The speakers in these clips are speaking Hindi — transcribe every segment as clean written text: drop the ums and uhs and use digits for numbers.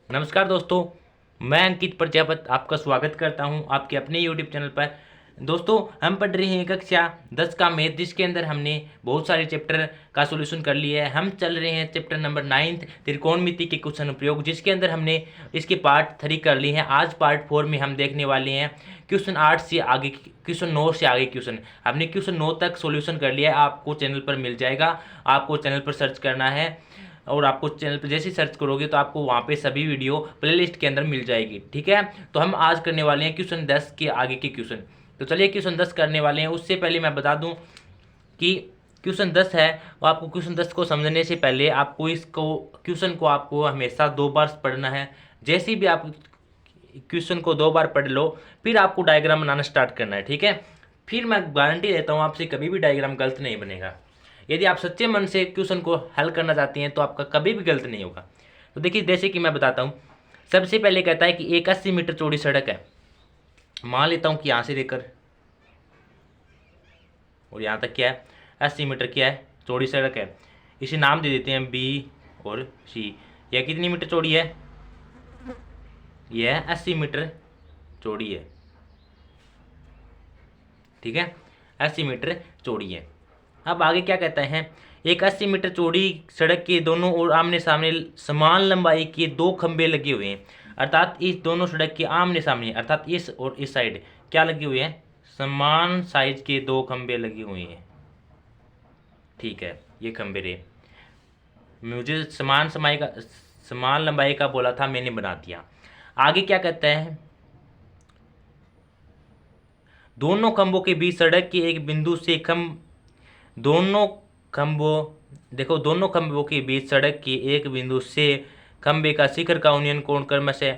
नमस्कार दोस्तों, मैं अंकित प्रजापत आपका स्वागत करता हूं आपके अपने YouTube चैनल पर। दोस्तों, हम पढ़ रहे हैं कक्षा 10 का मैथ, जिसके अंदर हमने बहुत सारे चैप्टर का सॉल्यूशन कर लिया है। हम चल रहे हैं चैप्टर नंबर 9 त्रिकोणमिति के कुछ अनुप्रयोग, जिसके अंदर हमने इसके पार्ट 3 कर लिए हैं। आज पार्ट 4 में हम देखने वाले हैं क्वेश्चन 8 से आगे, क्वेश्चन 9 से आगे क्वेश्चन। हमने क्वेश्चन 9 तक सॉल्यूशन कर लिया है, आपको चैनल पर मिल जाएगा। आपको चैनल पर सर्च करना है और आपको चैनल पर जैसे सर्च करोगे तो आपको वहाँ पे सभी वीडियो प्लेलिस्ट के अंदर मिल जाएगी। ठीक है, तो हम आज करने वाले हैं क्वेश्चन 10 के आगे के क्वेश्चन। तो चलिए क्वेश्चन 10 करने वाले हैं। उससे पहले मैं बता दूं कि क्वेश्चन 10 है, और आपको क्वेश्चन 10 को समझने से पहले आपको इसको क्वेश्चन को आपको हमेशा 2 बार पढ़ना है। जैसे भी आप क्वेश्चन को 2 बार पढ़ लो, फिर आपको डायग्राम बनाना स्टार्ट करना है। ठीक है, फिर मैं गारंटी देता हूँ आपसे कभी भी डायग्राम गलत नहीं बनेगा। यदि आप सच्चे मन से क्वेश्चन को हल करना चाहते हैं तो आपका कभी भी गलत नहीं होगा। तो देखिए, जैसे कि मैं बताता हूँ, सबसे पहले कहता है कि एक 80 मीटर चौड़ी सड़क है। मान लेता हूँ कि यहाँ से लेकर और यहाँ तक क्या है, 80 मीटर क्या है, चौड़ी सड़क है। इसे नाम दे देते हैं बी और सी। यह कितनी मीटर चौड़ी है? यह 80 मीटर चौड़ी है। ठीक है, 80 मीटर चौड़ी है। अब आगे क्या कहता है, एक 80 मीटर चौड़ी सड़क के दोनों ओर आमने सामने समान लंबाई के 2 खंभे लगे हुए हैं। अर्थात इस दोनों सड़क के आमने सामने, अर्थात इस और इस साइड क्या लगे हुए हैं, समान साइज के 2 खंभे लगे हुए हैं। ठीक है, ये खंभे रहे। मुझे समान लंबाई का बोला था, मैंने बना दिया। आगे क्या कहता है, दोनों खंभों के बीच सड़क के एक बिंदु से दोनों खंभों देखो, दोनों खंभों के बीच सड़क के एक बिंदु से खंभे का शिखर का उन्नयन कोण क्रमश है।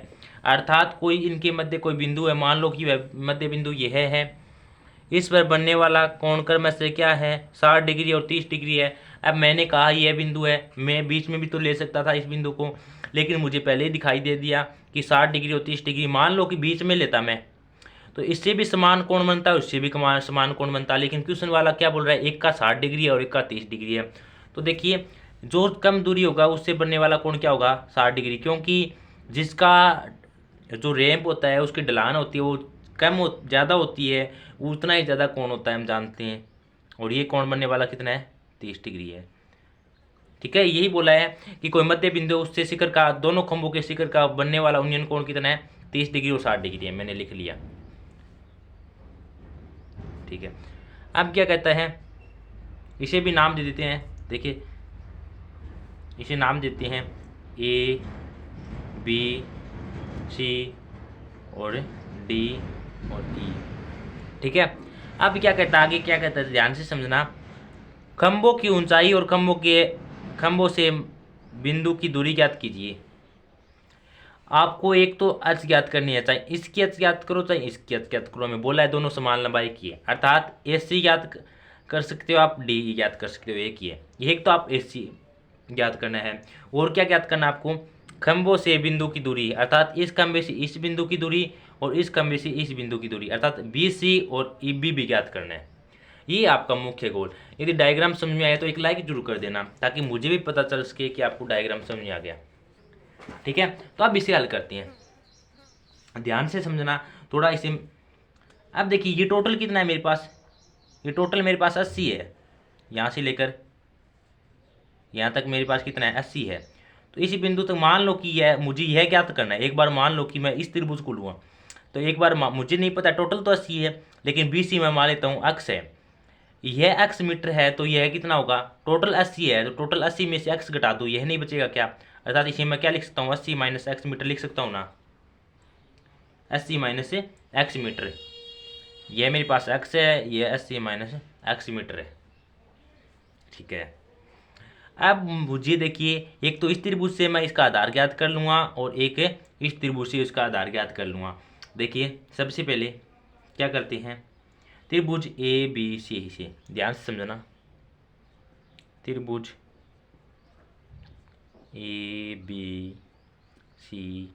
अर्थात कोई इनके मध्य कोई बिंदु है, मान लो कि वह मध्य बिंदु यह है। इस पर बनने वाला कोण क्रमश से क्या है, 60 डिग्री और 30 डिग्री है। अब मैंने कहा यह बिंदु है, मैं बीच में भी तो ले सकता था इस बिंदु को, लेकिन मुझे पहले ही दिखाई दे दिया कि 60 डिग्री और 30 डिग्री। मान लो कि बीच में लेता मैं, तो इससे भी समान कोण बनता है, उससे भी समान कोण बनता है। लेकिन क्वेश्चन वाला क्या बोल रहा है, एक का 60 डिग्री है और एक का 30 डिग्री है। तो देखिए, जो कम दूरी होगा उससे बनने वाला कोण क्या होगा, 60 डिग्री, क्योंकि जिसका जो रैंप होता है, उसकी ढलान होती है, वो ज़्यादा होती है, उतना ही ज़्यादा कोण होता है, हम जानते हैं। और ये कोण बनने वाला कितना है, 30 डिग्री है। ठीक है, यही बोला है कि कोई मध्य बिंदु, उससे शिखर का, दोनों खंभों के शिखर का बनने वाला उन्नयन कोण कितना है, 30 डिग्री और 60 डिग्री है। मैंने लिख लिया। ठीक है, अब क्या कहता है, इसे भी नाम दे देते हैं। देखिए, इसे नाम देते हैं ए बी सी और डी और ई। ठीक है, अब क्या कहता है, आगे क्या कहता है, ध्यान से समझना। खंभों की ऊंचाई और खंभों से बिंदु की दूरी ज्ञात कीजिए। आपको एक तो एच ज्ञात करनी है, चाहे इसकी एच ज्ञात करो चाहे इसकी एच ज्ञात करो। हमें बोला है दोनों समान लंबाई की है, अर्थात एस सी ज्ञात कर सकते हो आप, डी ज्ञात कर सकते हो, एक ही है। एक तो आप एस सी ज्ञात करना है, और क्या ज्ञात करना है आपको, खंभों से बिंदु की दूरी, अर्थात इस खंभे से इस बिंदु की दूरी और इस खंभे से इस बिंदु की दूरी, अर्थात बी सी और ई बी भी ज्ञात करना है। ये आपका मुख्य गोल। यदि डायग्राम समझ में आया तो एक लाइक जरूर कर देना, ताकि मुझे भी पता चल सके कि आपको डायग्राम समझ में आ गया। ठीक है, तो अब इसे हल करते हैं, ध्यान से समझना थोड़ा इसे। अब देखिए, ये टोटल कितना है मेरे पास, ये टोटल मेरे पास 80 है। यहाँ से लेकर यहाँ तक मेरे पास कितना है, 80 है। तो इसी बिंदु तक मान लो कि यह, मुझे यह ज्ञात करना है। एक बार मान लो कि मैं इस त्रिभुज को लूँगा, तो एक बार मुझे नहीं पता, टोटल तो 80 है, लेकिन बी सी मैं मान लेता हूँ अक्स है। यह एक्स मीटर है, तो यह कितना होगा, टोटल 80 है, तो टोटल 80 में से एक्स घटा दो, यह नहीं बचेगा क्या। अर्थात इसे मैं क्या लिख सकता हूँ, 80 माइनस एक्स मीटर लिख सकता हूँ ना, 80 माइनस एक्स मीटर। यह मेरे पास एक्स है, यह 80 माइनस एक्स मीटर है। ठीक है, अब मुझे देखिए, एक तो इस त्रिभुज से मैं इसका आधार ज्ञात कर लूँगा और एक इस त्रिभुज से इसका आधार ज्ञात कर लूँगा। देखिए, सबसे पहले क्या करते हैं, त्रिभुज ए बी सी से ध्यान से समझना। त्रिभुज ए बी सी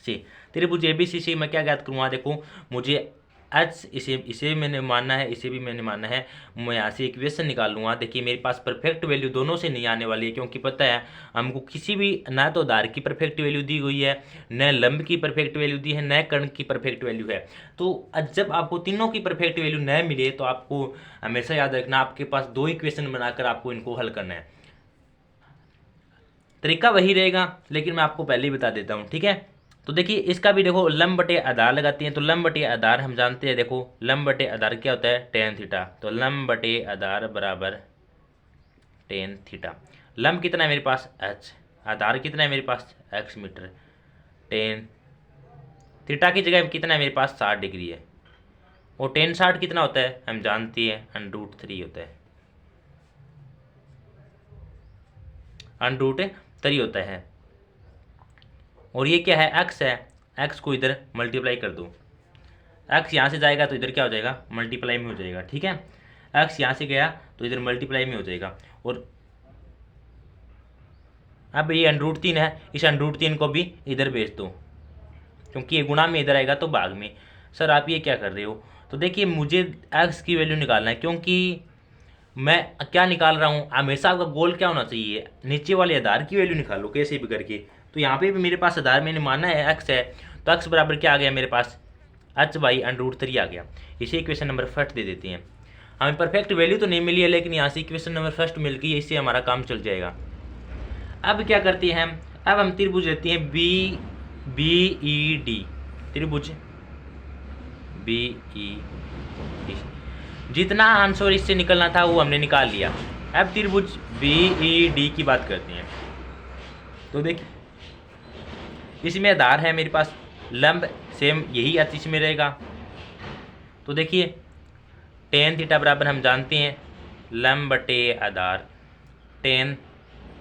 से त्रिभुज ए बी सी से मैं क्या ज्ञात करूँगा, देखो मुझे एच इसे इसे मैंने मानना है, इसे भी मैंने मानना है। मैं यहाँ से इक्वेशन निकाल लूँगा। देखिए मेरे पास परफेक्ट वैल्यू दोनों से नहीं आने वाली है, क्योंकि पता है हमको किसी भी ना तो आधार की परफेक्ट वैल्यू दी हुई है, न लंब की परफेक्ट वैल्यू दी है, न कर्ण की परफेक्ट वैल्यू है। तो जब आपको तीनों की परफेक्ट वैल्यू न मिले तो आपको हमेशा याद रखना आपके पास दो इक्वेशन बनाकर आपको इनको हल करना है। तरीका वही रहेगा, लेकिन मैं आपको पहले ही बता देता हूँ, ठीक है। तो देखिए इसका भी देखो लंब बटे आधार लगाती हैं, तो लंब बटे आधार हम जानते हैं। देखो लंब बटे आधार क्या होता है, टेन थीटा। तो लंब बटे आधार बराबर टेन थीटा। लंब कितना है मेरे पास, एच। आधार कितना है मेरे पास, एक्स मीटर। टेन थीटा की जगह कितना है मेरे पास, 60 डिग्री है। और टेन 60 कितना होता है हम जानते हैं, √3 होता है। √3 होता है। और ये क्या है, एक्स है। एक्स को इधर मल्टीप्लाई कर दो। एक्स यहाँ से जाएगा तो इधर क्या हो जाएगा, मल्टीप्लाई में हो जाएगा, ठीक है। एक्स यहाँ से गया तो इधर मल्टीप्लाई में हो जाएगा। और अब ये √3 है, इस √3 को भी इधर भेज दो, क्योंकि ये गुणा में इधर आएगा तो भाग में। सर आप ये क्या कर रहे हो, तो देखिए मुझे एक्स की वैल्यू निकालना है, क्योंकि मैं क्या निकाल रहा हूँ, हमेशा आपका गोल क्या होना चाहिए, नीचे वाले आधार की वैल्यू निकालो कैसे भी करके। तो यहाँ पे भी मेरे पास आधार मैंने माना है एक्स है, तो एक्स बराबर क्या आ गया मेरे पास, एच बाई √3 आ गया। इसे इक्वेशन नंबर फर्स्ट दे देते हैं। हमें परफेक्ट वैल्यू तो नहीं मिली है, लेकिन यहाँ से इक्वेशन नंबर फर्स्ट मिल गई है, इससे हमारा काम चल जाएगा। अब क्या करते हैं, अब हम त्रिभुज लेते हैं BED, त्रिभुज BED। जितना आंसर इससे निकलना था वो हमने निकाल लिया। अब त्रिभुज BED की बात करते हैं। तो देखिए इसमें आधार है मेरे पास, लंब सेम यही एच इसमें रहेगा। तो देखिए टेन थीटा बराबर हम जानते हैं लंब बटे आधार। टेन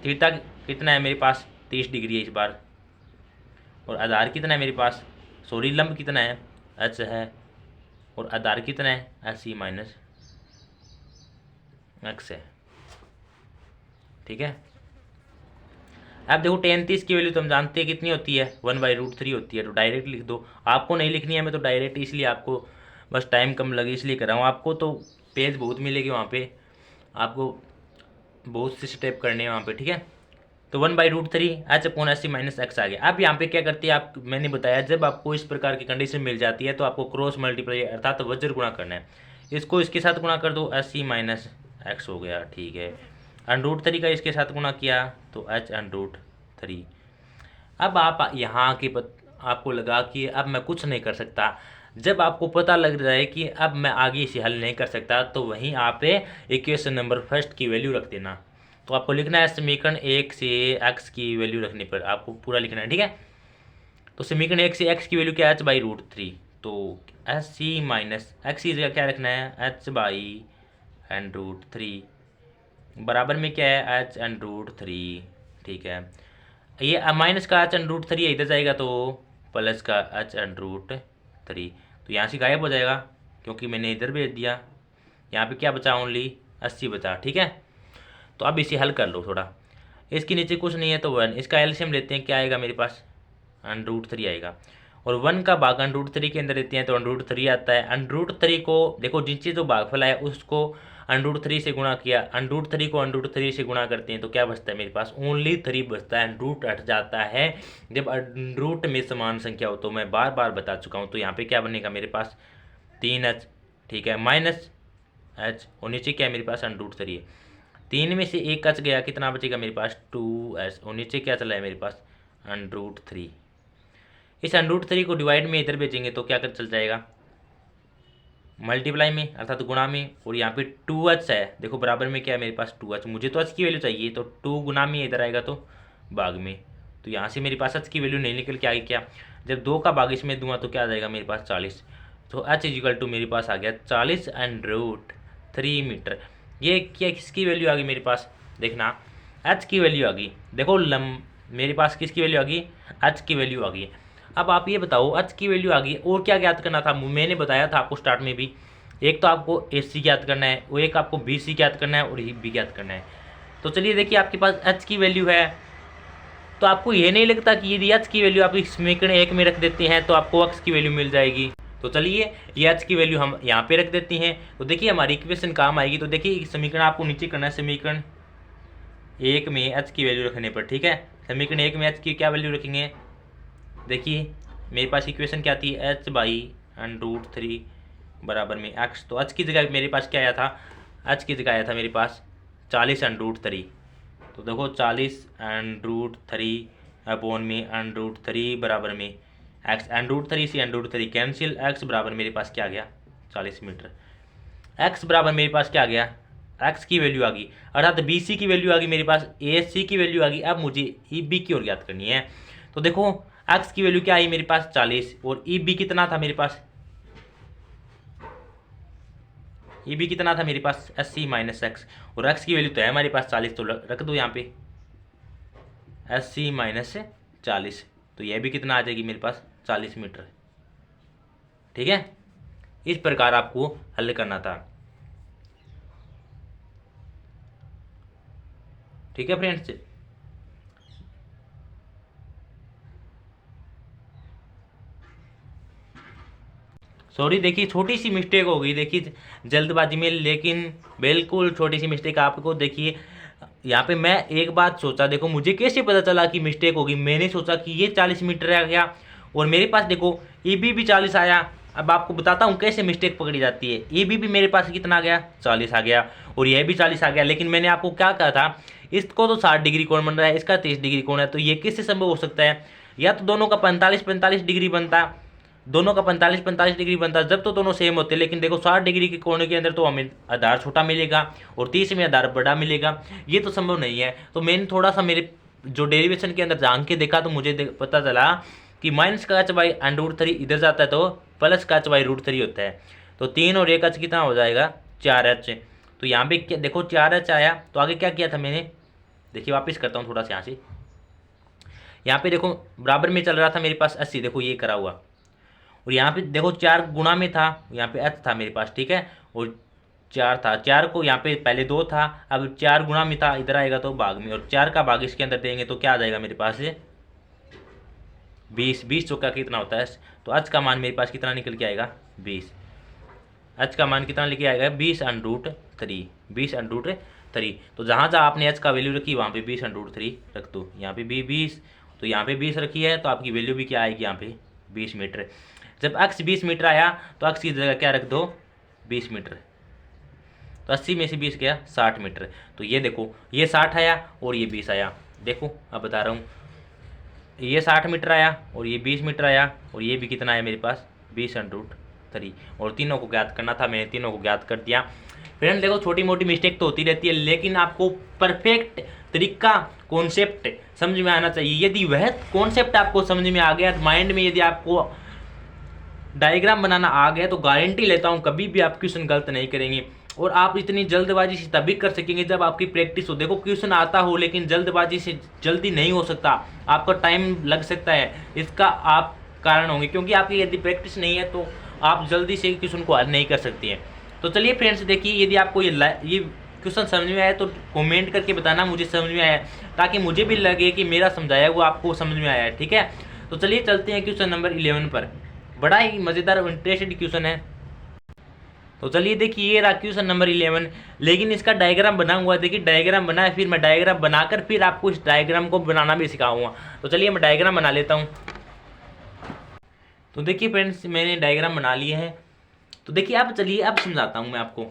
थीटा कितना है मेरे पास, 30 डिग्री है इस बार। और आधार कितना है मेरे पास, सॉरी लंब कितना है, एच है। और आधार कितना है, एच ई माइनस एक्स है, ठीक है। अब देखो टेन 30 की वैल्यू तो हम जानते हैं कितनी होती है, 1/√3 होती है। तो डायरेक्ट लिख दो, आपको नहीं लिखनी है, मैं तो डायरेक्ट इसलिए आपको बस टाइम कम लगे इसलिए कर रहा हूँ। आपको तो पेज बहुत मिलेगी वहाँ पे, आपको बहुत से स्टेप करने हैं वहाँ पे, ठीक है। तो 1/√3 H upon H minus X आ गया। अब यहाँ पे क्या करती है आप, मैंने बताया जब आपको इस प्रकार की कंडीशन मिल जाती है तो आपको क्रॉस मल्टीप्लाई अर्थात तो वज्र गुणा करना है। इसको इसके साथ गुणा कर दो, एच माइनस एक्स हो गया, ठीक है। √3 का इसके साथ गुणा किया तो एच √3। अब आप यहाँ के आपको लगा कि अब मैं कुछ नहीं कर सकता, जब आपको पता लग रहा है कि अब मैं आगे इसे हल नहीं कर सकता, तो वहीं आप इक्वेशन नंबर फर्स्ट की वैल्यू रख देना। तो आपको लिखना है समीकरण 1 से एक्स की वैल्यू रखने पर आपको पूरा लिखना है, ठीक है। तो समीकरण 1 से एक्स की वैल्यू क्या है, h/√3। तो एच सी माइनस एक्स की जगह क्या रखना है, h/√3 बराबर में क्या है, h/√3, ठीक है। ये माइनस का h/√3 इधर जाएगा तो प्लस का h/√3, तो यहाँ से गायब हो जाएगा क्योंकि मैंने इधर भेज दिया। यहाँ पे क्या बचा, ओनली 80 बचा, ठीक है। तो अब इसे हल कर लो थोड़ा, इसके नीचे कुछ नहीं है तो 1, इसका एलसीएम लेते हैं, क्या आएगा मेरे पास, √3 आएगा। और 1 का भाग √3 के अंदर देते हैं तो √3 आता है। √3 को देखो जिनसे जो भागफल है उसको √3 से गुणा किया, √3 को √3 से गुणा करते हैं तो क्या बचता है मेरे पास, ओनली 3 बचता है। रूट हट जाता है जब रूट में समान संख्या हो, तो मैं बार बार बता चुका हूँ। तो यहाँ पे क्या बनेगा मेरे पास, 3h, ठीक है, माइनस h, और नीचे क्या है मेरे पास, √3 है। 3 में से 1 कच गया, कितना बचेगा मेरे पास, 2h, और नीचे क्या चला है मेरे पास, √3। इस √3 को डिवाइड में इधर भेजेंगे तो क्या कर चल जाएगा, मल्टीप्लाई में अर्थात गुणा में। और यहाँ पे 2h है, देखो बराबर में क्या है मेरे पास, 2h। मुझे तो h की वैल्यू चाहिए, तो 2 गुना में इधर आएगा तो भाग में। तो यहाँ से मेरे पास h की वैल्यू नहीं निकल के आएगी, क्या, जब 2 का भाग इसमें दूंगा तो क्या आ जाएगा मेरे पास, 40। तो h = मेरे पास आ गया 40√3 मीटर। ये क्या किसकी वैल्यू आ गई मेरे पास, देखना h की वैल्यू आ गई। देखो मेरे पास किसकी वैल्यू आ गई, h की वैल्यू आ गई। अब आप ये बताओ h की वैल्यू आ गई, और क्या ज्ञात करना था, मैंने बताया था आपको स्टार्ट में भी, एक तो आपको AC ज्ञात करना है, वो एक आपको BC ज्ञात करना है, और B ज्ञात करना है। तो चलिए देखिए आपके पास h की वैल्यू है, तो आपको ये नहीं लगता कि यदि h की वैल्यू आप समीकरण 1 में रख देते हैं तो आपको x की वैल्यू मिल जाएगी। तो चलिए ये एच की वैल्यू हम यहाँ पे रख देते हैं। तो देखिए हमारी इक्वेशन काम आएगी। तो देखिए समीकरण आपको नीचे करना है, समीकरण 1 में एच की वैल्यू रखने पर, ठीक है। समीकरण 1 में एच की क्या वैल्यू रखेंगे, देखिए मेरे पास इक्वेशन क्या थी, h/√3 बराबर में x। तो h की जगह मेरे पास क्या आया था, h की जगह आया था मेरे पास 40√3। तो देखो 40√3 अपॉन में √3 बराबर में x। √3 से √3 कैंसिल, x बराबर मेरे पास क्या आ गया 40 मीटर। x बराबर मेरे पास क्या आ गया, x की वैल्यू आ गई, अर्थात BC की वैल्यू आ गई मेरे पास, AC की वैल्यू आ गई। अब मुझे EB की ओर ज्ञात करनी है। तो देखो x की वैल्यू क्या आई मेरे पास 40 और EB कितना था मेरे पास, EB कितना था मेरे पास 80 - x, और x की वैल्यू तो है हमारे पास 40, तो रख दो यहाँ पे 80 - 40, तो यह भी कितना आ जाएगी मेरे पास 40 मीटर। ठीक है, इस प्रकार आपको हल करना था। ठीक है फ्रेंड्स, सॉरी देखिए छोटी सी मिस्टेक हो गई, देखिए जल्दबाजी में, लेकिन बिल्कुल छोटी सी मिस्टेक आपको। देखिए यहाँ पे मैं एक बात सोचा, देखो मुझे कैसे पता चला कि मिस्टेक होगी, मैंने सोचा कि ये 40 मीटर आ गया और मेरे पास देखो EB भी 40 आया। अब आपको बताता हूँ कैसे मिस्टेक पकड़ी जाती है। EB भी मेरे पास कितना आ गया 40 आ गया और यह भी 40 आ गया, लेकिन मैंने आपको क्या कहा था, इसको तो 60 डिग्री कोण बन रहा है, इसका 30 डिग्री कोण है, तो ये किससे संभव हो सकता है, या तो दोनों का 45-45 डिग्री बनता, दोनों का 45-45 डिग्री बनता जब तो दोनों सेम होते। लेकिन देखो 60 डिग्री के कोण के अंदर तो हमें आधार छोटा मिलेगा और 30 में आधार बड़ा मिलेगा, ये तो संभव नहीं है। तो मैंने थोड़ा सा मेरे जो डेरिवेशन के अंदर झांक के देखा, तो मुझे पता चला कि माइनस का h/√3 इधर जाता है तो प्लस का h/√3 होता है। तो 3 और 1 h कितना हो जाएगा 4h। तो यहाँ पे क्या देखो 4h आया, तो आगे क्या किया था मैंने, देखिए वापस करता हूँ थोड़ा सा यहाँ से। यहाँ पे देखो बराबर में चल रहा था मेरे पास 80, देखो ये करा हुआ, और यहाँ पे देखो 4 गुणा में था, यहाँ पे h था मेरे पास, ठीक है, और 4 था, 4 को यहाँ पे पहले 2 था, अब 4 गुणा में था, इधर आएगा तो भाग में, और 4 का भाग इसके अंदर देंगे तो क्या आ जाएगा मेरे पास 20। 20 चौका कितना होता है, तो h का मान मेरे पास कितना निकल के आएगा 20। h का मान कितना लेके आएगा 20√3, 20√3। तो जहाँ जहाँ आपने h का वैल्यू रखी वहाँ पे 20√3 रख दो। यहाँ पे भी 20, तो यहाँ पे 20 रखी है, तो आपकी वैल्यू भी क्या आएगी यहाँ पे 20 मीटर। जब x 20 मीटर आया तो x की जगह क्या रख दो 20 मीटर, तो 80 में से 20 गया 60 मीटर। तो ये देखो ये 60 आया और ये 20 आया, देखो अब बता रहा हूँ, ये 60 मीटर आया और ये 20 मीटर आया और ये भी कितना आया मेरे पास 20√3, और तीनों को ज्ञात करना था, मैंने तीनों को ज्ञात कर दिया। फ्रेंड देखो छोटी मोटी मिस्टेक तो होती रहती है, लेकिन आपको परफेक्ट तरीका कॉन्सेप्ट समझ में आना चाहिए। यदि वह कॉन्सेप्ट आपको समझ में आ गया, माइंड में यदि आपको डायग्राम बनाना आ गया, तो गारंटी लेता हूँ कभी भी आप क्वेश्चन गलत नहीं करेंगे। और आप इतनी जल्दबाजी से तभी कर सकेंगे जब आपकी प्रैक्टिस हो। देखो क्वेश्चन आता हो, लेकिन जल्दबाजी से जल्दी नहीं हो सकता, आपका टाइम लग सकता है, इसका आप कारण होंगे, क्योंकि आपकी यदि प्रैक्टिस नहीं है तो आप जल्दी से क्वेश्चन को हल नहीं कर सकती हैं। तो चलिए फ्रेंड्स देखिए, यदि आपको ये क्वेश्चन समझ में आया तो कमेंट करके बताना मुझे समझ में आया, ताकि मुझे भी लगे कि मेरा समझाया वो आपको समझ में आया है। ठीक है, तो चलिए चलते हैं क्वेश्चन नंबर 11 पर। बड़ा ही मज़ेदार और इंटरेस्टेड क्वेश्चन है। तो चलिए देखिए ये रहा क्वेश्चन नंबर 11, लेकिन इसका डायग्राम बना हुआ है। देखिए डायग्राम बना है, फिर मैं डायग्राम बनाकर फिर आपको इस डायग्राम को बनाना भी सिखाऊंगा। तो चलिए मैं डायग्राम बना लेता हूँ। तो देखिए फ्रेंड्स मैंने डायग्राम बना लिया है। तो देखिए अब चलिए अब समझाता हूँ मैं आपको।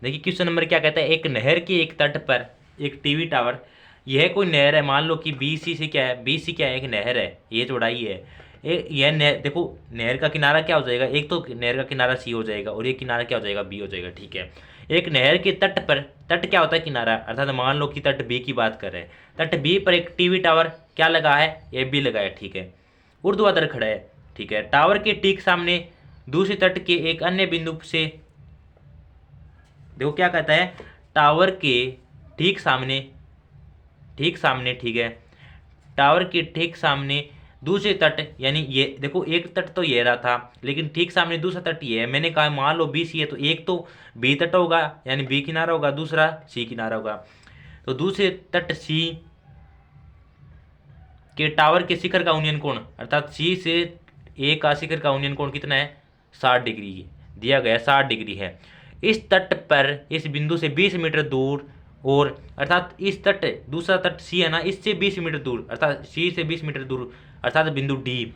देखिए क्वेश्चन नंबर क्या कहता है, एक नहर के एक तट पर एक टीवी टावर, यह कोई नहर है, मान लो कि BC से क्या है, BC क्या है एक नहर है, ये चौड़ाई है। यह नहर, देखो नहर का किनारा क्या हो जाएगा, एक तो नहर का किनारा C हो जाएगा और एक किनारा क्या हो जाएगा B हो जाएगा। ठीक है, एक नहर के तट पर, तट क्या होता है किनारा, अर्थात मान लो कि तट B की बात कर रहे हैं, तट B पर एक टीवी टावर क्या लगा है, AB लगा है। ठीक है, ऊर्ध्वाधर खड़ा है। ठीक है, टावर के ठीक सामने दूसरे तट के एक अन्य बिंदु से, देखो क्या कहता है, टावर के ठीक सामने, ठीक सामने, ठीक है, टावर के ठीक सामने दूसरे तट, यानी ये देखो एक तट तो ये रहा था, लेकिन ठीक सामने दूसरा तट ये है। मैंने कहा मान लो BC है, तो एक तो B तट होगा यानी B किनारा होगा, दूसरा C किनारा होगा। तो दूसरे तट C कि टावर के शिखर का यूनियन कोण अर्थात सी से ए का शिखर का यूनियन कोण कितना है 60 डिग्री दिया गया 60 डिग्री है। इस तट पर इस बिंदु से 20 मीटर दूर और अर्थात इस तट दूसरा तट सी है ना, इससे 20 मीटर दूर अर्थात सी से 20 मीटर दूर अर्थात बिंदु डी,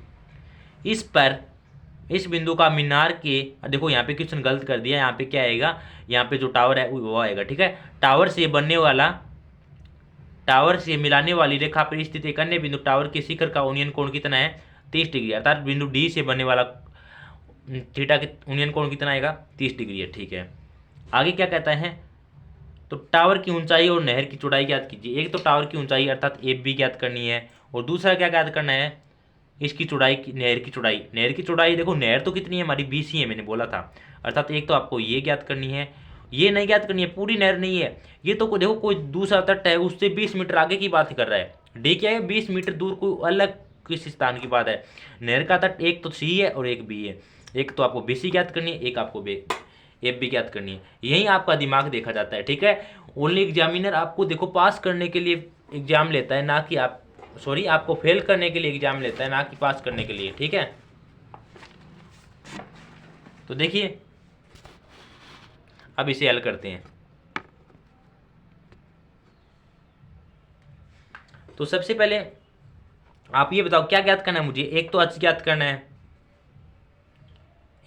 इस पर इस बिंदु का मीनार के देखो यहाँ पे क्वेश्चन गलत कर दिया। यहाँ पे क्या आएगा, यहाँ पे जो टावर है वो आएगा। ठीक है, टावर से मिलाने वाली रेखा पर स्थित एक अन्य बिंदु टावर के शिखर का यूनियन कोण कितना है 30 डिग्री अर्थात बिंदु डी से बनने वाला थीटा के यूनियन कोण कितना आएगा 30 डिग्री है। ठीक है, आगे क्या कहता है, तो टावर की ऊंचाई और नहर की चौड़ाई ज्ञात कीजिए। एक तो टावर की ऊंचाई अर्थात ए बी ज्ञात करनी है और दूसरा क्या ज्ञात करना है इसकी चौड़ाई की, नहर की चौड़ाई। नहर की चौड़ाई देखो नहर तो कितनी है हमारी 20 ही है, मैंने बोला था। अर्थात एक तो आपको ये ज्ञात करनी है, ये नहीं ज्ञात करनी है, पूरी नहर नहीं है ये तो देखो कोई दूसरा तट है उससे 20 मीटर आगे की बात कर रहा है। डी क्या है 20 मीटर दूर कोई अलग किस स्थान की बात है। नहर का तट एक तो सी है और एक बी है, एक तो आपको बी सी ज्ञात करनी है, एक आपको एफ बी ज्ञात करनी है। यही आपका दिमाग देखा जाता है। ठीक है, ओनली एग्जामिनर आपको देखो पास करने के लिए एग्जाम लेता है ना कि आपको फेल करने के लिए एग्जाम लेता है ना कि पास करने के लिए। ठीक है, तो देखिए अब इसे हल करते हैं। तो सबसे पहले आप ये बताओ क्या ज्ञात करना है मुझे, एक तो h ज्ञात करना है,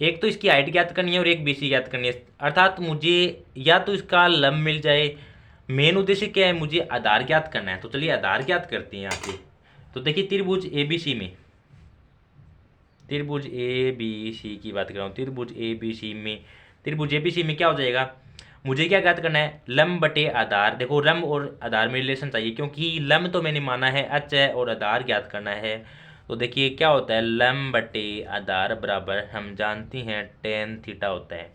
एक तो इसकी हाइट ज्ञात करनी है और एक BC ज्ञात करनी है। अर्थात मुझे या तो इसका लंब मिल जाए, मेन उद्देश्य क्या है मुझे आधार ज्ञात करना है। तो चलिए आधार ज्ञात करते हैं यहाँ पे। तो देखिए त्रिभुज ABC में, त्रिभुज ABC की बात कर रहा हूँ, त्रिभुज ABC में क्या हो जाएगा, मुझे क्या ज्ञात करना है लंब बटे आधार। देखो लंब और आधार में रिलेशन चाहिए क्योंकि लंब तो मैंने माना है h है और आधार ज्ञात करना है। तो देखिए क्या होता है लंब बटे आधार बराबर हम जानते हैं tan थीटा होता है।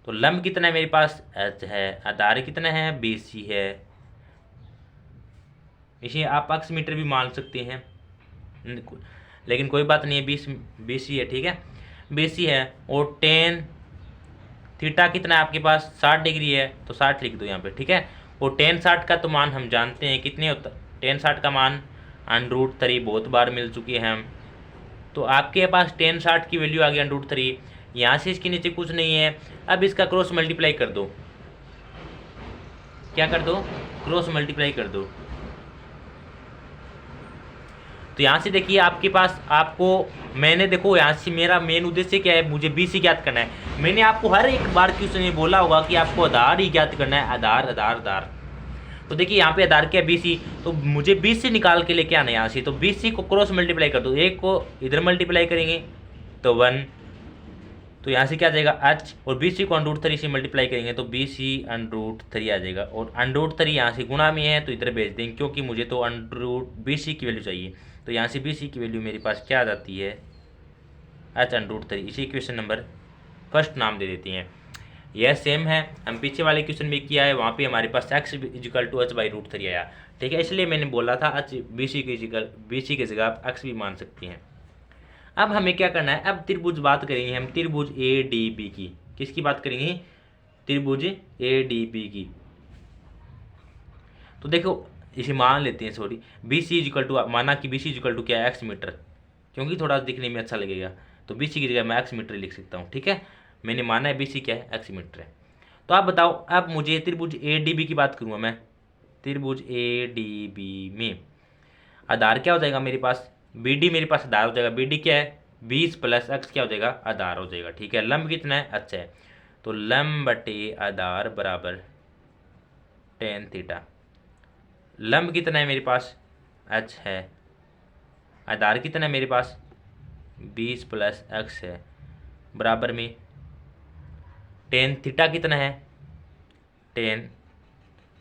तो लंब कितना है मेरे पास h है, आधार कितना है BC है, इसे आप अक्ष मीटर भी मान सकते हैं लेकिन कोई बात नहीं है, BC है। ठीक है, BC है और tan थीटा कितना है आपके पास 60 डिग्री है तो 60 लिख दो यहाँ पे। ठीक है, और tan 60 का तो मान हम जानते हैं कितने होता है, tan 60 का मान √3 बहुत बार मिल चुकी है हम। तो आपके पास tan 60 की वैल्यू आ गई √3, यहाँ से इसके नीचे कुछ नहीं है। अब इसका क्रॉस मल्टीप्लाई कर दो, क्या कर दो क्रॉस मल्टीप्लाई कर दो। तो यहाँ से देखिए आपके पास मैंने देखो यहाँ से मेरा मेन उद्देश्य क्या है मुझे BC ज्ञात करना है। मैंने आपको हर एक बार क्वेश्चन में बोला होगा कि आपको आधार ही ज्ञात करना है, आधार। तो देखिए यहाँ पे आधार क्या है BC, तो मुझे BC निकाल के लेके आना है यहाँ से। तो BC को क्रॉस मल्टीप्लाई कर दो, एक को इधर मल्टीप्लाई करेंगे तो 1, तो यहाँ से क्या आ जाएगा h, और BC को √3 से मल्टीप्लाई करेंगे तो BC √3 आ जाएगा, और √3 यहाँ से गुणा में है तो इधर भेज देंगे क्योंकि मुझे तो BC की वैल्यू चाहिए। तो यहाँ से BC की वैल्यू मेरे पास क्या आ जाती है h √3। इसी क्वेश्चन नंबर फर्स्ट नाम दे देते हैं। यह सेम है हम पीछे वाले क्वेश्चन में किया है, वहाँ पे हमारे पास x = h/√3 आया। ठीक है, इसलिए मैंने बोला था BC की जगह आप x भी मान सकते हैं। अब हमें क्या करना है, अब त्रिभुज बात करेंगे हम त्रिभुज ADB की। किसकी बात करेंगे, त्रिभुज ADB की। तो देखो इसे मान लेते हैं, सॉरी BC = माना कि BC = क्या है x मीटर, क्योंकि थोड़ा दिखने में अच्छा लगेगा तो BC की जगह मैं x मीटर लिख सकता हूँ। ठीक है, मैंने माना है BC क्या है x मीटर है। तो आप बताओ, अब मुझे त्रिभुज ADB की बात करूँगा मैं। त्रिभुज ADB में आधार क्या हो जाएगा मेरे पास, BD मेरे पास आधार हो जाएगा। BD क्या है 20 + x क्या हो जाएगा आधार हो जाएगा। ठीक है, लंब कितना है h है, तो लंब बटे आधार बराबर tan थीटा। लंब कितना है मेरे पास h है, आधार कितना है मेरे पास 20 + x है, बराबर में tan थीटा कितना है, tan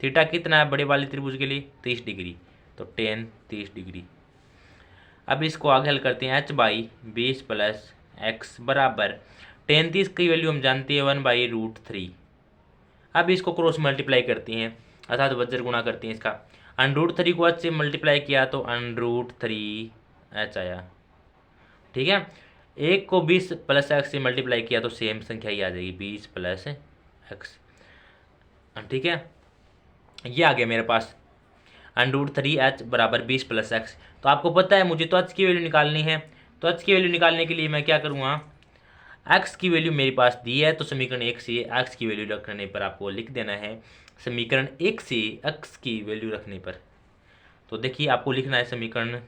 थीटा कितना है बड़े वाले त्रिभुज के लिए 30 डिग्री, तो tan 30 डिग्री। अब इसको आगे हल करते हैं h/20 + x बराबर tan 30 की वैल्यू हम जानते हैं 1/√3। अब इसको क्रॉस मल्टीप्लाई करते हैं अर्थात वज्र गुणा करते हैं इसका। √3 को h से मल्टीप्लाई किया तो √3h आया। ठीक है, एक को 20 + x से मल्टीप्लाई किया तो सेम संख्या ही आ जाएगी 20 + x। ठीक है, ये आ गया मेरे पास। √3h बराबर 20 + x। तो आपको पता है मुझे तो h की वैल्यू निकालनी है, तो h की वैल्यू निकालने के लिए मैं क्या करूँगा, x की वैल्यू मेरे पास दी है तो समीकरण 1 से x की वैल्यू रखने पर आपको लिख देना है समीकरण 1 से x की वैल्यू रखने पर। तो देखिए आपको लिखना है समीकरण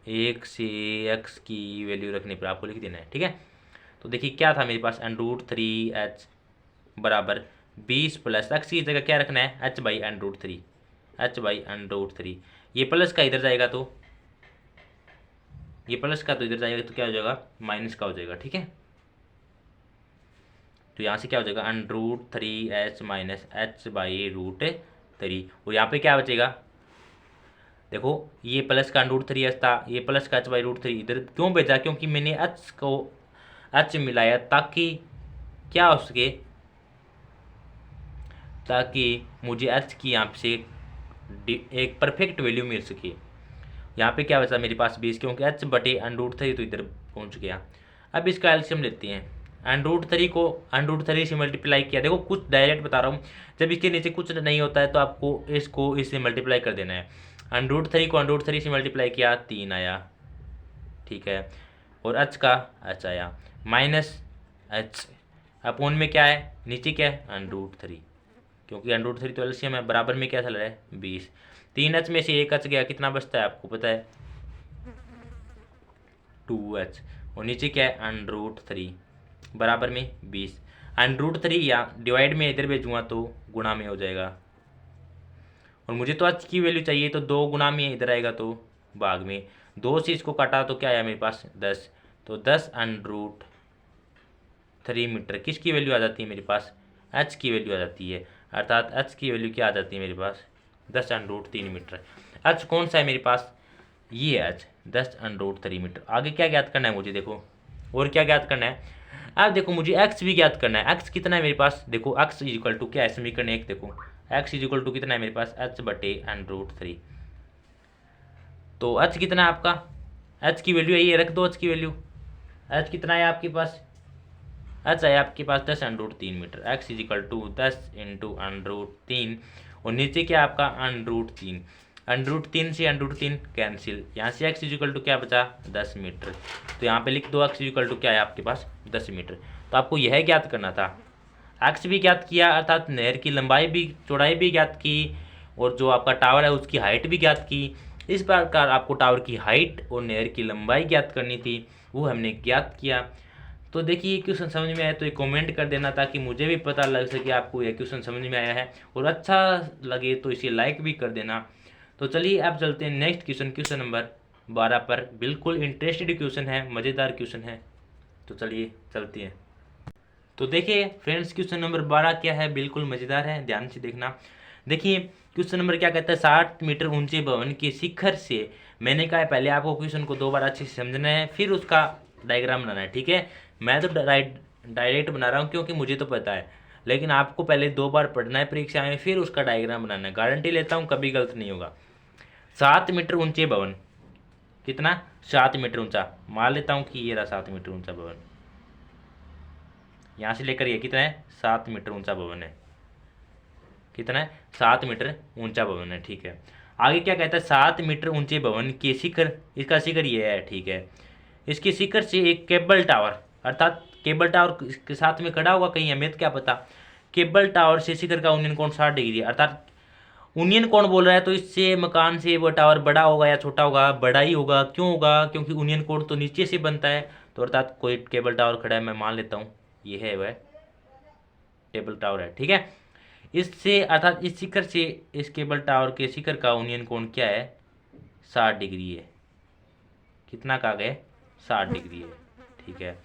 1 से x की वैल्यू रखने पर आपको लिख देना है, ठीक है। तो देखिए क्या था मेरे पास, √3h बराबर 20 + x की जगह क्या रखना है, h/√3, h/√3। ये प्लस का इधर जाएगा तो ये प्लस का तो इधर जाएगा तो क्या हो जाएगा, माइनस का हो जाएगा, ठीक है। तो यहाँ से क्या हो जाएगा, √3h - h/√3। और यहाँ पे क्या बचेगा, देखो ये प्लस का √3h था, ये प्लस का h/√3 इधर क्यों भेजा, क्योंकि मैंने h को h मिलाया ताकि क्या हो सके, ताकि मुझे h की यहाँ से एक परफेक्ट वैल्यू मिल सके। यहाँ पे क्या बचा मेरे पास 20, क्योंकि h/√3 तो इधर पहुँच गया। अब इसका एलसीएम लेते हैं, √3 को √3 से मल्टीप्लाई किया, देखो कुछ डायरेक्ट बता रहा हूँ, जब इसके नीचे कुछ नहीं होता है तो आपको इसको इससे मल्टीप्लाई कर देना है। √3 को √3 से मल्टीप्लाई किया 3 आया, ठीक है। और h का h आया माइनस h अपॉन में क्या है, नीचे क्या है √3, क्योंकि √3 तो एलसीएम है, बराबर में क्या चल रहा है 20। 3h में से 1h गया, कितना बचता है आपको पता है 2h, और नीचे क्या है √3 बराबर में 20। √3 या डिवाइड में इधर भेजूँगा तो गुणा में हो जाएगा, और मुझे तो h की वैल्यू चाहिए तो 2 गुणा में इधर आएगा तो भाग में, 2 से इसको काटा तो क्या आया मेरे पास 10, तो 10 √3 मीटर किसकी वैल्यू आ जाती है मेरे पास, h की वैल्यू आ जाती है, अर्थात h की वैल्यू क्या आ जाती है मेरे पास 10 √3 मीटर। h कौन सा है मेरे पास, ये h 10 √3 मीटर। आगे क्या ज्ञात करना है मुझे, देखो और क्या ज्ञात करना है, अब देखो मुझे x भी ज्ञात करना है। x कितना है मेरे पास, देखो x इक्वल टू क्या है, समीकरण 1 देखो x इक्वल टू कितना है मेरे पास h/√3। तो h कितना है आपका, h की वैल्यू है ये, रख दो h की वैल्यू, h कितना है आपके पास, h है आपके पास 10 √3 मीटर, x इक्वल टू 10 × √3, और नीचे क्या आपका √3, √3 से √3 कैंसिल, यहाँ से x इक्वल टू क्या बचा 10 मीटर। तो यहाँ पे लिख दो x इक्वल टू क्या है आपके पास 10 मीटर। तो आपको यह ज्ञात करना था, x भी ज्ञात किया, अर्थात नहर की लंबाई भी चौड़ाई भी ज्ञात की, और जो आपका टावर है उसकी हाइट भी ज्ञात की। इस प्रकार आपको टावर की हाइट और नहर की लंबाई ज्ञात करनी थी, वो हमने ज्ञात किया। तो देखिए क्वेश्चन समझ में आया तो एक कमेंट कर देना, ताकि मुझे भी पता लग सके आपको यह क्वेश्चन समझ में आया है, और अच्छा लगे तो इसे लाइक भी कर देना। तो चलिए अब चलते हैं नेक्स्ट क्वेश्चन, क्वेश्चन नंबर 12 पर। बिल्कुल इंटरेस्टेड क्वेश्चन है, मज़ेदार क्वेश्चन है, तो चलिए चलते हैं। तो देखिए फ्रेंड्स क्वेश्चन नंबर 12 क्या है, बिल्कुल मज़ेदार है, ध्यान से देखना। देखिए क्वेश्चन नंबर क्या कहता है, 60 मीटर ऊंचे भवन के शिखर से, मैंने कहा है पहले आपको क्वेश्चन को 2 बार अच्छे से समझना है, फिर उसका डायग्राम बनाना है, ठीक है। मैं तो डायरेक्ट बना रहा हूँ क्योंकि मुझे तो पता है, लेकिन आपको पहले 2 बार पढ़ना है परीक्षा में, फिर उसका डायग्राम बनाना है। गारंटी लेता हूँ कभी गलत नहीं होगा। 7 मीटर ऊंचे भवन, कितना 7 मीटर ऊंचा, मान लेता हूँ कि ये रहा 7 मीटर ऊंचा भवन, यहाँ से लेकर ये कितना है 7 मीटर ऊंचा भवन है, कितना है 7 मीटर ऊंचा भवन है, ठीक है। आगे क्या कहता है, 7 मीटर ऊंचे भवन के शिखर, इसका शिखर ये है, ठीक है। इसके शिखर से एक केबल टावर, अर्थात केबल टावर के साथ में खड़ा होगा कहीं, हमें तो क्या पता। केबल टावर से शिखर का उन्नयन कोण 60 डिग्री है, अर्थात उन्नयन कोण बोल रहा है तो इससे मकान से वो टावर बड़ा होगा या छोटा होगा, बड़ा ही होगा। क्यों होगा, क्योंकि उन्नयन कोण तो नीचे से बनता है, तो अर्थात कोई केबल टावर खड़ा है, मैं मान लेता हूँ ये है वह केबल टावर है, ठीक है। इससे अर्थात इस शिखर से इस केबल टावर के शिखर का उन्नयन कोण क्या है 60 डिग्री है, कितना का गए 60 डिग्री है, ठीक है।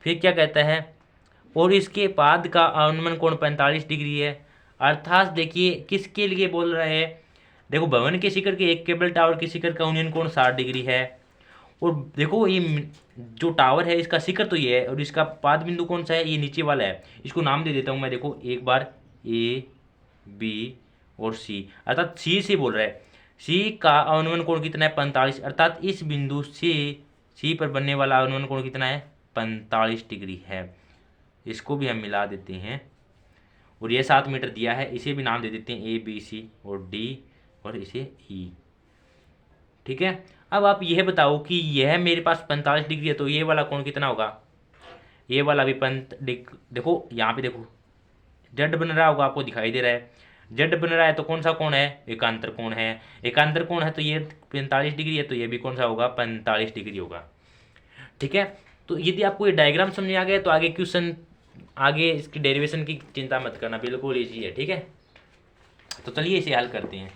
फिर क्या कहता है, और इसके पाद का अवनमन कोण 45 डिग्री है, अर्थात देखिए किसके लिए बोल रहे हैं, देखो भवन के शिखर के एक केबल टावर के शिखर का उन्नयन कोण 60 डिग्री है, और देखो ये जो टावर है इसका शिखर तो ये है, और इसका पाद बिंदु कौन सा है, ये नीचे वाला है। इसको नाम दे देता हूँ मैं, देखो एक बार ए बी और सी, अर्थात सी से बोल रहा है, सी का अवनमन कोण कितना है 45, अर्थात इस बिंदु से सी पर बनने वाला अवनमन कोण कितना है 45 डिग्री है। इसको भी हम मिला देते हैं, और ये 7 मीटर दिया है, इसे भी नाम दे देते हैं ए बी सी और डी और इसे ई। ठीक है, अब आप यह बताओ कि यह मेरे पास 45 डिग्री है, तो ये वाला कोण कितना होगा? ये वाला भी देखो यहाँ पे देखो जेड बन रहा होगा, आपको दिखाई दे रहा है जेड बन रहा है, तो कौन सा कोण है? एकांतर कोण है। एकांतर कोण है तो ये 45 डिग्री है, तो ये भी कौन सा होगा? 45 डिग्री होगा। ठीक है, तो यदि आपको ये डायग्राम समझ आ गया तो आगे क्वेश्चन, आगे इसकी डेरिवेशन की चिंता मत करना, बिल्कुल इजी है। ठीक है, तो चलिए इसे हल करते हैं।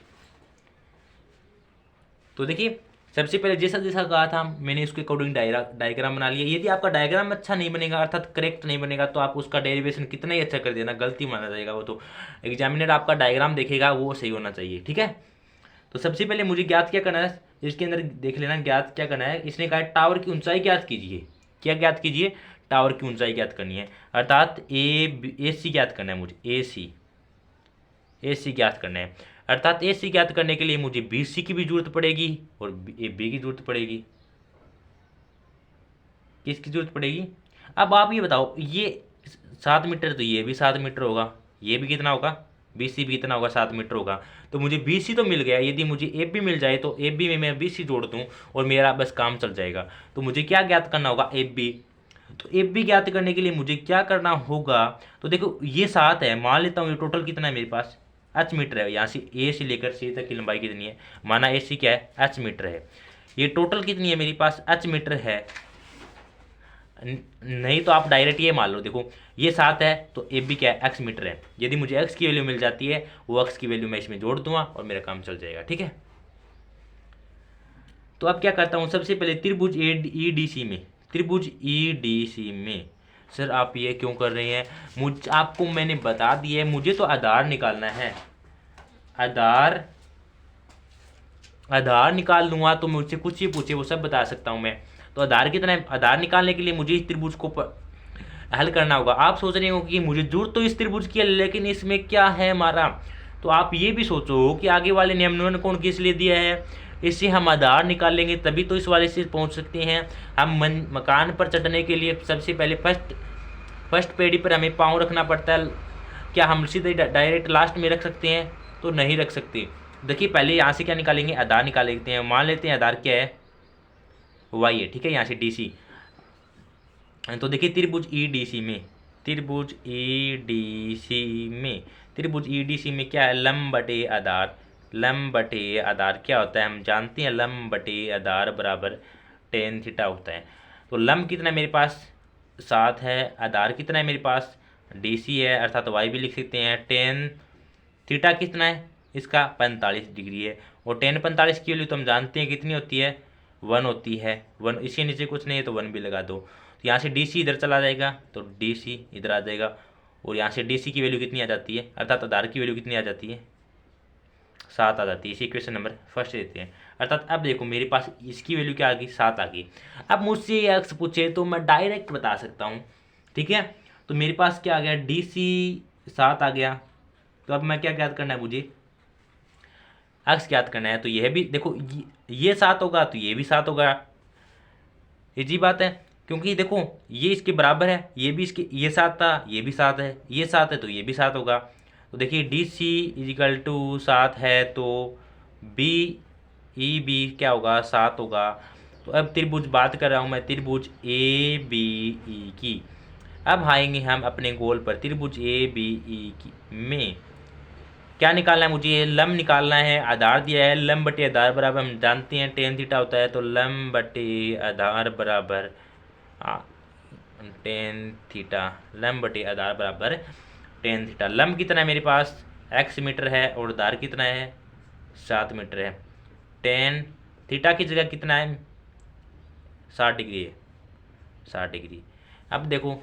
तो देखिए, सबसे पहले जैसा जैसा कहा था मैंने उसके अकॉर्डिंग डायग्राम बना लिया। यदि आपका डायग्राम अच्छा नहीं बनेगा, अर्थात करेक्ट नहीं बनेगा, तो आप उसका डेरिवेशन कितना ही अच्छा कर देना, गलती माना जाएगा वो। तो एग्जामिनर आपका डायग्राम देखेगा वो सही होना चाहिए। ठीक है, तो सबसे पहले मुझे ज्ञात क्या करना है, इसके अंदर देख लेना ज्ञात क्या करना है। इसने कहा टावर की ऊंचाई ज्ञात कीजिए। क्या ज्ञात कीजिए? टावर की ऊंचाई ज्ञात करनी है, अर्थात ए सी ज्ञात करना है मुझे, ए सी ज्ञात करना है। अर्थात ए सी ज्ञात करने के लिए मुझे बी सी की भी जरूरत पड़ेगी और ए बी की जरूरत पड़ेगी। किसकी जरूरत पड़ेगी? अब आप ये बताओ, ये 7 मीटर, तो ये भी 7 मीटर होगा, ये भी कितना होगा? बी सी भी कितना होगा? 7 मीटर होगा। तो मुझे बी सी तो मिल गया, यदि मुझे ए बी मिल जाए तो ए बी में मैं बी सी जोड़ दूँ और मेरा बस काम चल जाएगा। तो मुझे क्या ज्ञात करना होगा? A B. तो ए बी ज्ञात करने के लिए मुझे क्या करना होगा? तो देखो ये 7 है, मान लेता हूँ ये टोटल कितना है मेरे पास? एच मीटर है। यहाँ से ए से लेकर सी तक की लंबाई कितनी है? माना ए सी क्या है? एच मीटर है। ये टोटल कितनी है मेरे पास? एच मीटर है। नहीं तो आप डायरेक्ट ये मान लो, देखो ये 7 है तो ए बी क्या है? एक्स मीटर है। यदि मुझे एक्स की वैल्यू मिल जाती है, वो एक्स की वैल्यू मैं इसमें जोड़ दूंगा और मेरा काम चल जाएगा। ठीक है, तो अब क्या करता हूँ, सबसे पहले त्रिभुज ई डी सी में, त्रिभुज ई डी सी में, सर आप ये क्यों कर रहे हैं? आपको मैंने बता दिया है, मुझे तो आधार निकालना है। आधार निकाल लूंगा तो मुझसे कुछ ही पूछे वो सब बता सकता हूँ मैं। तो आधार कितना है? आधार निकालने के लिए मुझे इस त्रिभुज को हल करना होगा। आप सोच रहे हो कि मुझे जरूरत तो इस त्रिभुज की है, लेकिन इसमें क्या है हमारा? तो आप ये भी सोचो कि आगे वाले निम्न कोण किस लिए दिया है, इससे हम आधार निकालेंगे तभी तो इस वाले से पहुंच सकते हैं। हम मकान पर चढ़ने के लिए सबसे पहले फर्स्ट पेड़ी पर हमें पाँव रखना पड़ता है। क्या हम सीधे डायरेक्ट लास्ट में रख सकते हैं? तो नहीं रख सकते। देखिए पहले यहाँ से क्या निकालेंगे? आधार निकाल लेते हैं। मान लेते हैं आधार क्या है? वाई है। ठीक है, यहाँ से डी सी। तो देखिए त्रिभुज ई डी सी में, त्रिभुज ई डी सी में, त्रिभुज ई डी सी में क्या है? लंब बटे आधार। लंब बटे आधार क्या होता है? हम जानते हैं लंब बटे आधार बराबर टेन थीटा होता है। तो लंब कितना है मेरे पास? 7 है। आधार कितना है मेरे पास? डी सी है, अर्थात वाई भी लिख सकते हैं। टेन थीटा कितना है इसका? 45 डिग्री है। और टेन 45 की वैल्यू तो हम जानते हैं कितनी होती है? 1 होती है। 1, इसके नीचे कुछ नहीं है तो 1 भी लगा दो। तो यहाँ से डी सी इधर चला जाएगा तो डी सी इधर आ जाएगा, और यहाँ से डी सी की वैल्यू कितनी आ जाती है, अर्थात आधार की वैल्यू कितनी आ जाती है? 7 आ जाती है। इसी क्वेश्चन नंबर फर्स्ट देते हैं। अर्थात अब देखो मेरे पास इसकी वैल्यू क्या आ गई? 7 आ गई। अब मुझसे ये एक्स पूछे तो मैं डायरेक्ट बता सकता हूँ। ठीक है, तो मेरे पास क्या आ गया? डी सी 7 आ गया। तो अब मैं क्या ज्ञात करना है मुझे? एक्स ज्ञात करना है। तो यह भी देखो ये 7 होगा तो ये भी 7 होगा। इजी बात है, क्योंकि देखो ये इसके बराबर है, ये भी इसके, ये 7 था, ये भी 7 है, ये 7 है तो ये भी 7 होगा। तो देखिए डी सी इजिकल टू 7 है तो बी ई बी क्या होगा? 7 होगा। तो अब त्रिभुज बात कर रहा हूँ मैं, त्रिभुज ए बी ई की। अब आएंगे हम अपने गोल पर, त्रिभुज ए बी ई की में क्या निकालना है मुझे? लंब निकालना है। आधार दिया है लंब बटे आधार बराबर, हम जानते हैं टेन थीटा होता है। तो लंब बटे आधार बराबर टेन थीटा, लंब बटे आधार बराबर टेन थीटा। लंब कितना है मेरे पास? एक्स मीटर है और आधार कितना है? 7 मीटर है। टेन थीटा की जगह कितना है? 60 डिग्री है, 60 डिग्री। अब देखो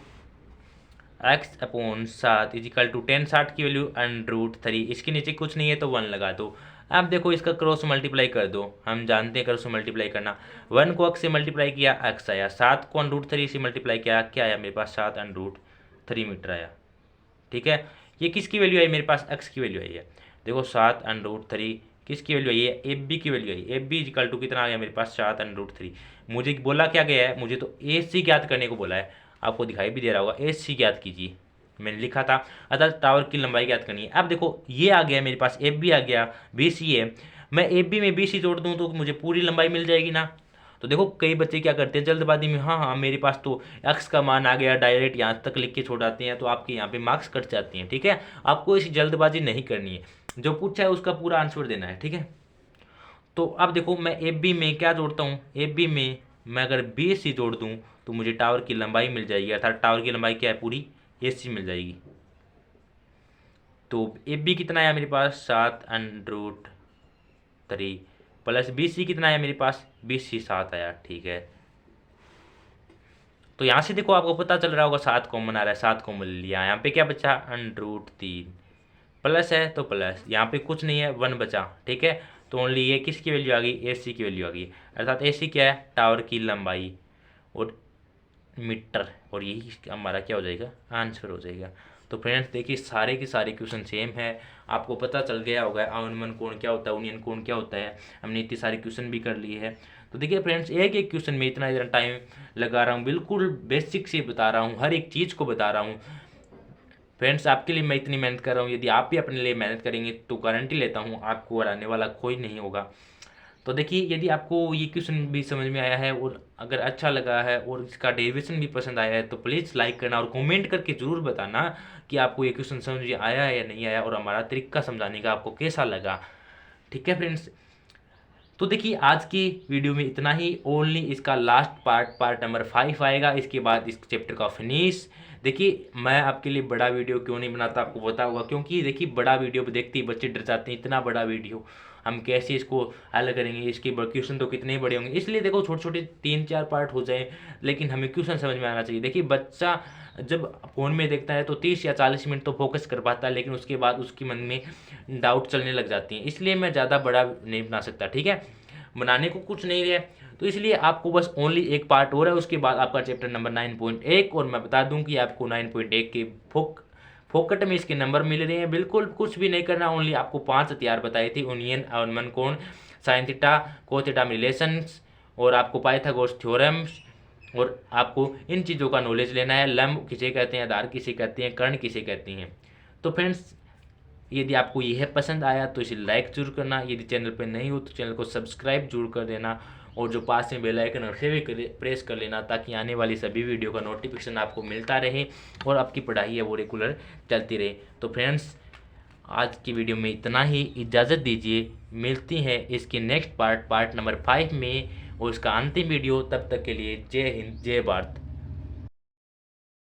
x upon 7 equal to ten, 60 की वैल्यू √3, इसके नीचे कुछ नहीं है तो 1 लगा दो। अब देखो इसका क्रॉस मल्टीप्लाई कर दो, हम जानते हैं क्रॉस मल्टीप्लाई करना। 1 को एक्स से मल्टीप्लाई किया, एक्स आया। 7 को √3 से मल्टीप्लाई किया, क्या आया मेरे पास? 7 √3 मीटर आया। ठीक है, ये किसकी वैल्यू आई मेरे पास? एक्स की वैल्यू आई है। देखो 7 √3 किसकी वैल्यू आई है? एफ बी की वैल्यू आई। एफ बी इजिकल टू कितना आ गया मेरे पास? 7 √3। मुझे बोला क्या गया है? मुझे तो ए सी ज्ञात करने को बोला है। आपको दिखाई भी दे रहा होगा, ए सी ज्ञात कीजिए। मैंने लिखा था। अतः टावर की लंबाई ज्ञात करनी है। अब देखो ये आ गया मेरे पास, एफ बी आ गया, बी सी है, मैं एफ बी में बी सी जोड़ दूँ तो मुझे पूरी लंबाई मिल जाएगी ना। तो देखो कई बच्चे क्या करते हैं जल्दबाजी में, हाँ हाँ मेरे पास तो एक्स का मान आ गया, डायरेक्ट यहाँ तक लिख के छोड़ाते हैं, तो आपके यहाँ पे मार्क्स कट जाती हैं। ठीक है, आपको ऐसी जल्दबाजी नहीं करनी है, जो पूछा है उसका पूरा आंसर देना है। ठीक है, तो अब देखो मैं एफ बी में क्या जोड़ता हूँ, एफ बी में मैं अगर बी सी जोड़ दूँ तो मुझे टावर की लंबाई मिल जाएगी, अर्थात टावर की लंबाई क्या है, पूरी ए सी मिल जाएगी। तो एफ बी कितना आया मेरे पास, 7√3 प्लस बी सी कितना आया मेरे पास, बी सी 7 आया। ठीक है, तो यहाँ से देखो आपको पता चल रहा होगा 7 कॉमन आ रहा है, 7 कॉमन लिया, यहाँ पे क्या बचा, √3 प्लस है तो प्लस, यहाँ पे कुछ नहीं है, 1 बचा। ठीक है, तो ओनली ये किसकी वैल्यू आ गई, ए सी की वैल्यू आ गई, अर्थात ए सी क्या है, टावर की लंबाई और मीटर, और यही हमारा क्या हो जाएगा, आंसर हो जाएगा। तो फ्रेंड्स देखिए सारे के सारे क्वेश्चन सेम है, आपको पता चल गया होगा अवनमन कोण क्या होता है, यूनियन कोण क्या होता है, हमने इतने सारे क्वेश्चन भी कर लिए हैं। तो देखिए फ्रेंड्स एक एक क्वेश्चन में इतना इतना टाइम लगा रहा हूँ, बिल्कुल बेसिक से बता रहा हूँ, हर एक चीज़ को बता रहा हूँ। फ्रेंड्स आपके लिए मैं इतनी मेहनत कर रहा हूँ, यदि आप भी अपने लिए मेहनत करेंगे तो गारंटी लेता हूँ आपको हराने वाला कोई नहीं होगा। तो देखिए यदि आपको ये क्वेश्चन भी समझ में आया है और अगर अच्छा लगा है और इसका डेरिवेशन भी पसंद आया है तो प्लीज़ लाइक करना और कमेंट करके ज़रूर बताना कि आपको ये क्वेश्चन समझ में आया है या नहीं आया, और हमारा तरीका समझाने का आपको कैसा लगा। ठीक है फ्रेंड्स, तो देखिए आज की वीडियो में इतना ही, ओनली इसका लास्ट पार्ट नंबर 5 आएगा, इसके बाद इस चैप्टर का फिनिश। देखिए मैं आपके लिए बड़ा वीडियो क्यों नहीं बनाता आपको पता होगा, क्योंकि देखिए बड़ा वीडियो देखते ही बच्चे डर जाते हैं, इतना बड़ा वीडियो हम कैसे इसको हल करेंगे, इसके क्वेश्चन तो कितने बड़े होंगे, इसलिए देखो छोटे छोटे 3-4 पार्ट हो जाए, लेकिन हमें क्वेश्चन समझ में आना चाहिए। देखिए बच्चा जब फ़ोन में देखता है तो 30 या 40 मिनट तो फोकस कर पाता है, लेकिन उसके बाद उसके मन में डाउट चलने लग जाती हैं, इसलिए मैं ज़्यादा बड़ा नहीं बना सकता। ठीक है, बनाने को कुछ नहीं है, तो इसलिए आपको बस ओनली एक पार्ट हो रहा है, उसके बाद आपका चैप्टर नंबर 9.1, और मैं बता दूं कि आपको 9.1 के फोकट में इसके नंबर मिल रहे हैं, बिल्कुल कुछ भी नहीं करना, ओनली आपको 5 हथियार बताए थे, यूनियन, अवनमन कोण, साइन थीटा, कोस थीटा में रिलेशंस, और आपको पाइथागोरस थ्योरम्स, और आपको इन चीज़ों का नॉलेज लेना है। लंब किसे कहते हैं, आधार किसे कहते हैं, कर्ण किसे कहते हैं। तो फ्रेंड्स यदि आपको यह पसंद आया तो इसे लाइक जरूर करना, यदि चैनल पर नहीं हो तो चैनल को सब्सक्राइब जरूर कर देना, और जो पास में बेल आइकन उसे भी प्रेस कर लेना, ताकि आने वाली सभी वीडियो का नोटिफिकेशन आपको मिलता रहे और आपकी पढ़ाई है वो रेगुलर चलती रहे। तो फ्रेंड्स आज की वीडियो में इतना ही, इजाज़त दीजिए, मिलती है इसके नेक्स्ट पार्ट नंबर 5 में और इसका अंतिम वीडियो। तब तक के लिए जय हिंद, जय भारत।